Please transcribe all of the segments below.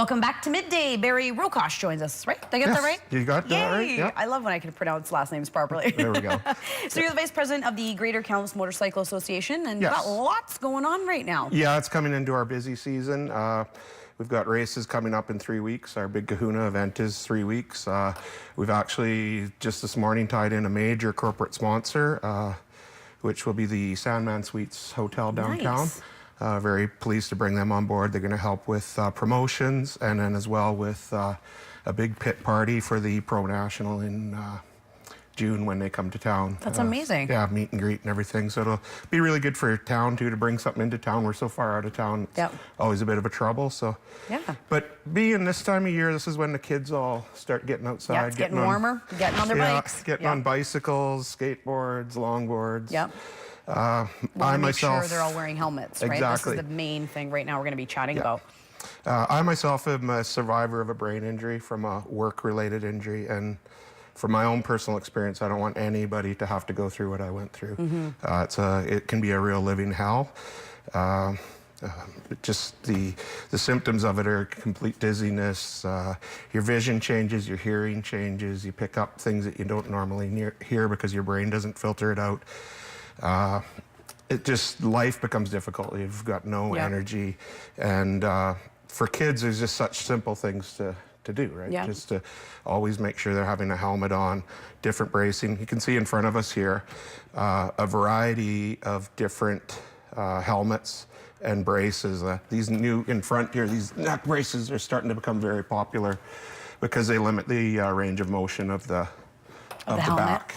Welcome back to Midday. Barry Rokosh joins us, right? Did I get that right? You got that right? Yeah. I love when I can pronounce last names properly. There we go. So you're the Vice President of the Greater Kamloops Motorcycle Association, and you've got lots going on right now. Yeah, it's coming into our busy season. We've got races coming up in 3 weeks. Our big Kahuna event is 3 weeks. We've actually just this morning tied in a major corporate sponsor, which will be the Sandman Suites Hotel downtown. Nice. Very pleased to bring them on board. They're going to help with promotions, and then as well with a big pit party for the Pro National in June when they come to town. That's amazing. Yeah, meet and greet and everything. So it'll be really good for town too, to bring something into town. We're so far out of town, it's always a bit of a trouble. So yeah. But being this time of year, this is when the kids all start getting outside. Yeah, it's getting warmer, getting on their bikes. Getting on bicycles, skateboards, longboards. Yep. I make myself, sure they're all wearing helmets, right? Exactly. This is the main thing right now we're going to be chatting about. I myself am a survivor of a brain injury from a work-related injury, and from my own personal experience, I don't want anybody to have to go through what I went through. It can be a real living hell. Just the symptoms of it are complete dizziness. Your vision changes, your hearing changes. You pick up things that you don't normally hear because your brain doesn't filter it out. Life becomes difficult. You've got no energy, and for kids, there's just such simple things to do, right? Just to always make sure they're having a helmet on, different bracing. You can see in front of us here a variety of different helmets and braces. These new in front here, these neck braces are starting to become very popular because they limit the range of motion of the back,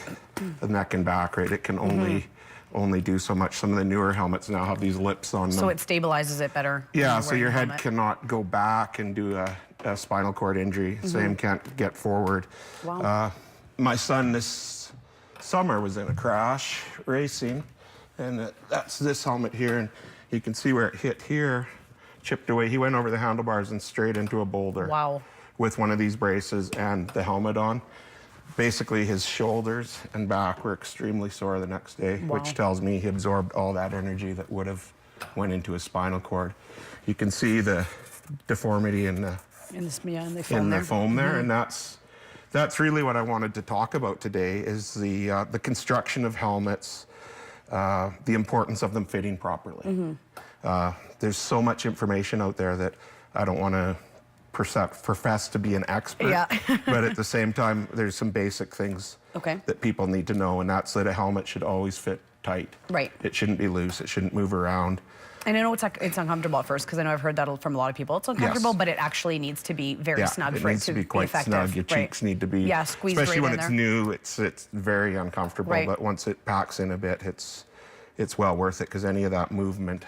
the neck and back, right? It can only do so much. Some of the newer helmets now have these lips on them. So it stabilizes it better. Yeah, so your head cannot go back and do a spinal cord injury. Same can't get forward. Wow. My son this summer was in a crash racing, and that's this helmet here, and you can see where it hit here, chipped away. He went over the handlebars and straight into a boulder. Wow. With one of these braces and the helmet on. Basically, his shoulders and back were extremely sore the next day, which tells me he absorbed all that energy that would have went into his spinal cord. You can see the deformity in the foam there, and that's really what I wanted to talk about today, is the construction of helmets, the importance of them fitting properly. There's so much information out there that I don't want to profess to be an expert, but at the same time, there's some basic things that people need to know, and that's that a helmet should always fit tight. Right. It shouldn't be loose. It shouldn't move around. And I know it's uncomfortable at first, because I know I've heard that from a lot of people. It's uncomfortable, but it actually needs to be very snug for it to be quite snug. Your cheeks need to be squeezed especially right when in it's there. new. It's very uncomfortable, but once it packs in a bit, it's well worth it, because any of that movement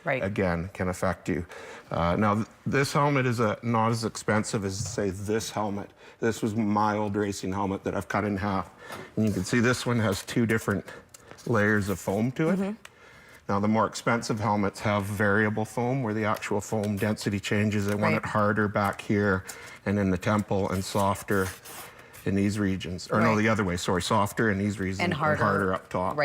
again can affect you. Now this helmet is not as expensive as, say, this helmet. This was my old racing helmet that I've cut in half, and you can see this one has 2 different layers of foam to it. Now, the more expensive helmets have variable foam, where the actual foam density changes. They want it harder back here and in the temple, and softer in these regions. Or no, the other way, sorry, softer in these regions and harder up top.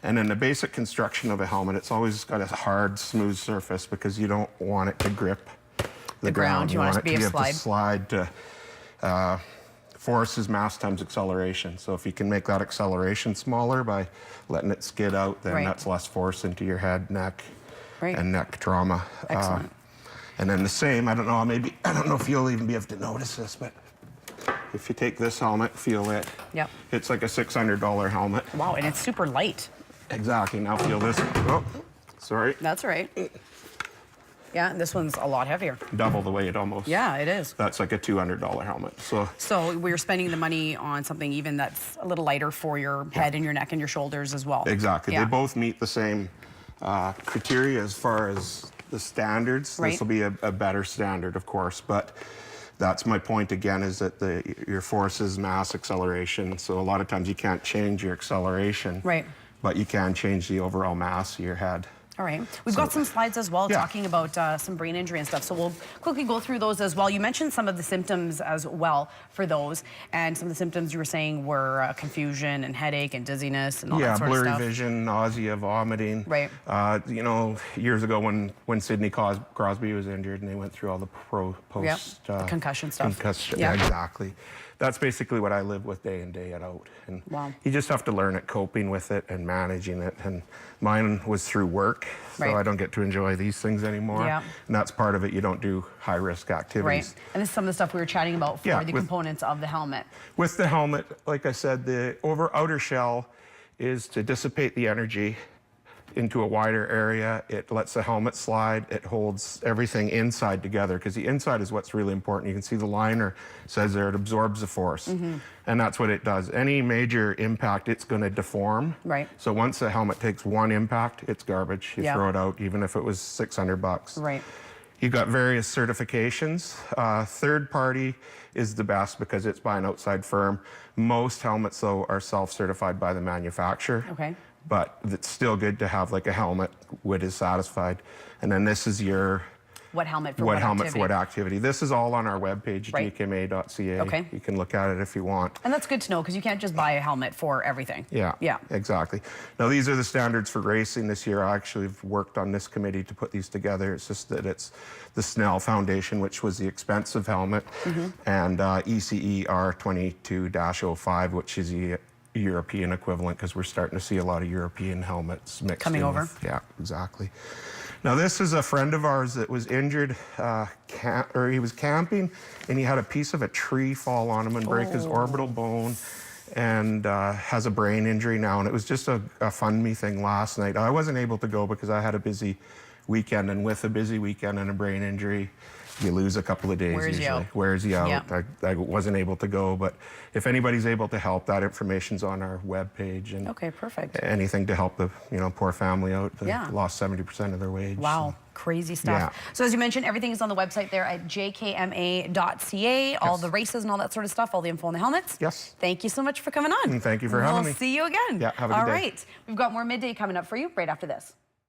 And in the basic construction of a helmet, it's always got a hard, smooth surface, because you don't want it to grip the ground. You want it to be able to slide to force is mass times acceleration. So if you can make that acceleration smaller by letting it skid out, then that's less force into your head, neck, and neck trauma. Excellent. And then the same, I don't know if you'll even be able to notice this, but if you take this helmet, feel it. It's like a $600 helmet. Wow, and it's super light. Exactly. Now feel this. Oh, sorry. That's all right. Yeah, this one's a lot heavier. Double the weight almost. Yeah, it is. That's like a $200 helmet. So we're spending the money on something even that's a little lighter for your head and your neck and your shoulders as well. Exactly. They both meet the same criteria as far as the standards. This will be a better standard, of course, but that's my point again, is that your force is mass acceleration. So a lot of times you can't change your acceleration, but you can change the overall mass of your head. All right. We've got some slides as well talking about some brain injury and stuff. So we'll quickly go through those as well. You mentioned some of the symptoms as well for those. And some of the symptoms you were saying were confusion and headache and dizziness and all that sort of stuff. Yeah, blurry vision, nausea, vomiting. Right. You know, years ago when Sidney Crosby was injured and they went through all the post... the concussion stuff. Yeah, exactly. That's basically what I live with day in, day out. And you just have to learn at coping with it and managing it. And mine was through work, so I don't get to enjoy these things anymore. Yeah. And that's part of it. You don't do high-risk activities. Right. And this is some of the stuff we were chatting about for the components of the helmet. With the helmet, like I said, the outer shell is to dissipate the energy into a wider area. It lets the helmet slide. It holds everything inside together, because the inside is what's really important. You can see the liner says there it absorbs the force. And that's what it does. Any major impact, it's going to deform. Right. So once the helmet takes one impact, it's garbage. You throw it out, even if it was $600. Right. You've got various certifications. Third party is the best because it's by an outside firm. Most helmets, though, are self-certified by the manufacturer. Okay. But it's still good to have like a helmet what is satisfied. And then this is your what helmet for what activity. This is all on our webpage, gkma.ca. Okay. You can look at it if you want. And that's good to know, because you can't just buy a helmet for everything. Yeah, exactly. Now these are the standards for racing this year. I actually have worked on this committee to put these together. It's just that it's the Snell Foundation, which was the expensive helmet, and ECE R22-05, which is the European equivalent, because we're starting to see a lot of European helmets mixed coming over. Yeah, exactly. Now this is a friend of ours that was injured, he was camping, and he had a piece of a tree fall on him and break his orbital bone, and has a brain injury now. And it was just a fun me thing last night. I wasn't able to go because I had a busy weekend, and with a busy weekend and a brain injury, you lose a couple of days usually. Wears you out. I wasn't able to go, but if anybody's able to help, that information's on our webpage. And perfect. Anything to help the poor family out. They lost 70% of their wage. Wow. So. Crazy stuff. So as you mentioned, everything is on the website there at jkma.ca. All the races and all that sort of stuff, all the info on the helmets. Yes. Thank you so much for coming on. And thank you for having me. We'll see you again. Yeah, have a good day. All right. We've got more Midday coming up for you right after this.